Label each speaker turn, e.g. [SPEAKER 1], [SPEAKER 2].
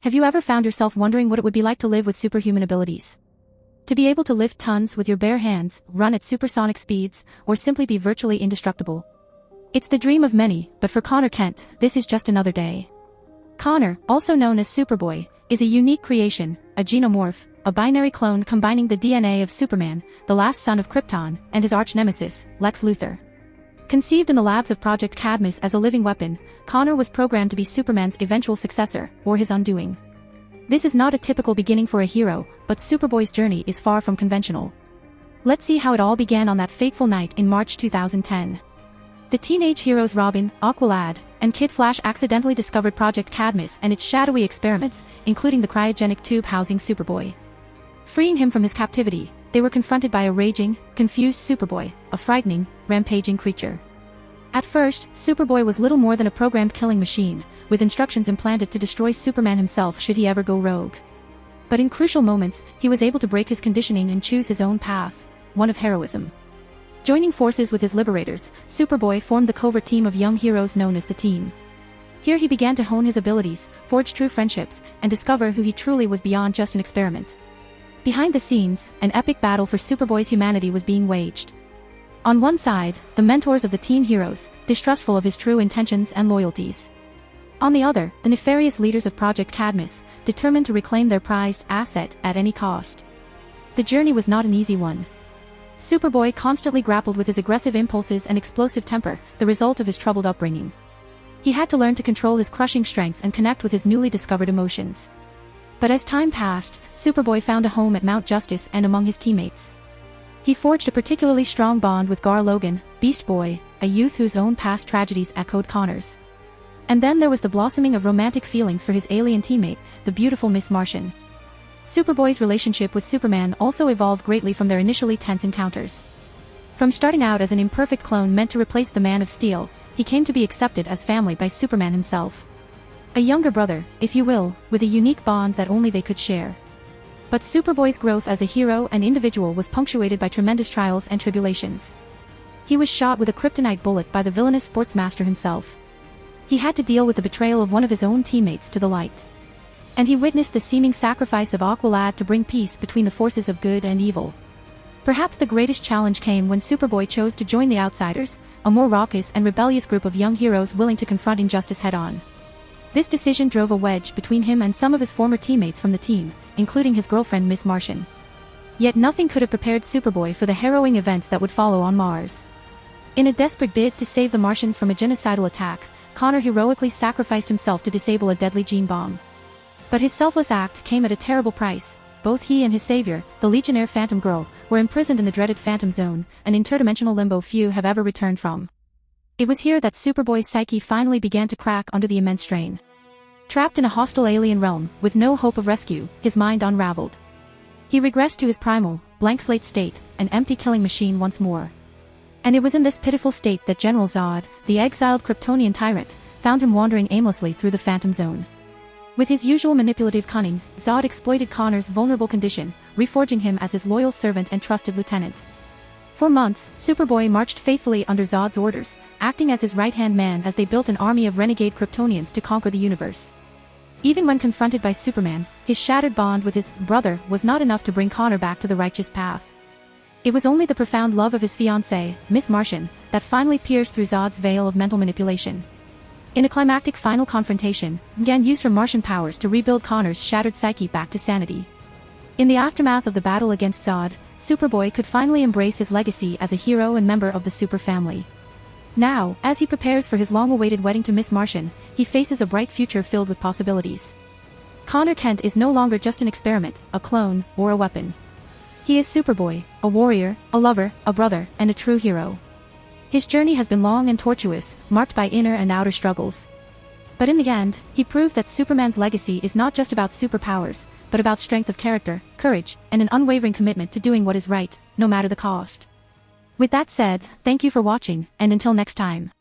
[SPEAKER 1] Have you ever found yourself wondering what it would be like to live with superhuman abilities? To be able to lift tons with your bare hands, run at supersonic speeds, or simply be virtually indestructible? It's the dream of many, but for Connor Kent, this is just another day. Connor, also known as Superboy, is a unique creation, a xenomorph, a binary clone combining the DNA of Superman, the last son of Krypton, and his arch-nemesis, Lex Luthor. Conceived in the labs of Project Cadmus as a living weapon, Connor was programmed to be Superman's eventual successor, or his undoing. This is not a typical beginning for a hero, but Superboy's journey is far from conventional. Let's see how it all began on that fateful night in March 2010. The teenage heroes Robin, Aqualad, and Kid Flash accidentally discovered Project Cadmus and its shadowy experiments, including the cryogenic tube housing Superboy. Freeing him from his captivity, they were confronted by a raging, confused Superboy, a frightening, rampaging creature. At first, Superboy was little more than a programmed killing machine, with instructions implanted to destroy Superman himself should he ever go rogue. But in crucial moments, he was able to break his conditioning and choose his own path, one of heroism. Joining forces with his liberators, Superboy formed the covert team of young heroes known as the Team. Here he began to hone his abilities, forge true friendships, and discover who he truly was beyond just an experiment. Behind the scenes, an epic battle for Superboy's humanity was being waged. On one side, the mentors of the teen heroes, distrustful of his true intentions and loyalties. On the other, the nefarious leaders of Project Cadmus, determined to reclaim their prized asset at any cost. The journey was not an easy one. Superboy constantly grappled with his aggressive impulses and explosive temper, the result of his troubled upbringing. He had to learn to control his crushing strength and connect with his newly discovered emotions. But as time passed, Superboy found a home at Mount Justice and among his teammates. He forged a particularly strong bond with Gar Logan, Beast Boy, a youth whose own past tragedies echoed Connor's. And then there was the blossoming of romantic feelings for his alien teammate, the beautiful Miss Martian. Superboy's relationship with Superman also evolved greatly from their initially tense encounters. From starting out as an imperfect clone meant to replace the Man of Steel, he came to be accepted as family by Superman himself. A younger brother, if you will, with a unique bond that only they could share. But Superboy's growth as a hero and individual was punctuated by tremendous trials and tribulations. He was shot with a kryptonite bullet by the villainous sportsmaster himself. He had to deal with the betrayal of one of his own teammates to the light. And he witnessed the seeming sacrifice of Aqualad to bring peace between the forces of good and evil. Perhaps the greatest challenge came when Superboy chose to join the Outsiders, a more raucous and rebellious group of young heroes willing to confront injustice head-on. This decision drove a wedge between him and some of his former teammates from the team, including his girlfriend Miss Martian. Yet nothing could have prepared Superboy for the harrowing events that would follow on Mars. In a desperate bid to save the Martians from a genocidal attack, Connor heroically sacrificed himself to disable a deadly gene bomb. But his selfless act came at a terrible price. Both he and his savior, the Legionnaire Phantom Girl, were imprisoned in the dreaded Phantom Zone, an interdimensional limbo few have ever returned from. It was here that Superboy's psyche finally began to crack under the immense strain. Trapped in a hostile alien realm, with no hope of rescue, his mind unraveled. He regressed to his primal, blank slate state, an empty killing machine once more. And it was in this pitiful state that General Zod, the exiled Kryptonian tyrant, found him wandering aimlessly through the Phantom Zone. With his usual manipulative cunning, Zod exploited Connor's vulnerable condition, reforging him as his loyal servant and trusted lieutenant. For months, Superboy marched faithfully under Zod's orders, acting as his right-hand man as they built an army of renegade Kryptonians to conquer the universe. Even when confronted by Superman, his shattered bond with his brother was not enough to bring Connor back to the righteous path. It was only the profound love of his fiancée, Miss Martian, that finally pierced through Zod's veil of mental manipulation. In a climactic final confrontation, Gan used her Martian powers to rebuild Connor's shattered psyche back to sanity. In the aftermath of the battle against Zod, Superboy could finally embrace his legacy as a hero and member of the Super family. Now, as he prepares for his long-awaited wedding to Miss Martian, he faces a bright future filled with possibilities. Connor Kent is no longer just an experiment, a clone, or a weapon. He is Superboy, a warrior, a lover, a brother, and a true hero. His journey has been long and tortuous, marked by inner and outer struggles. But in the end, he proved that Superman's legacy is not just about superpowers, but about strength of character, courage, and an unwavering commitment to doing what is right, no matter the cost. With that said, thank you for watching, and until next time.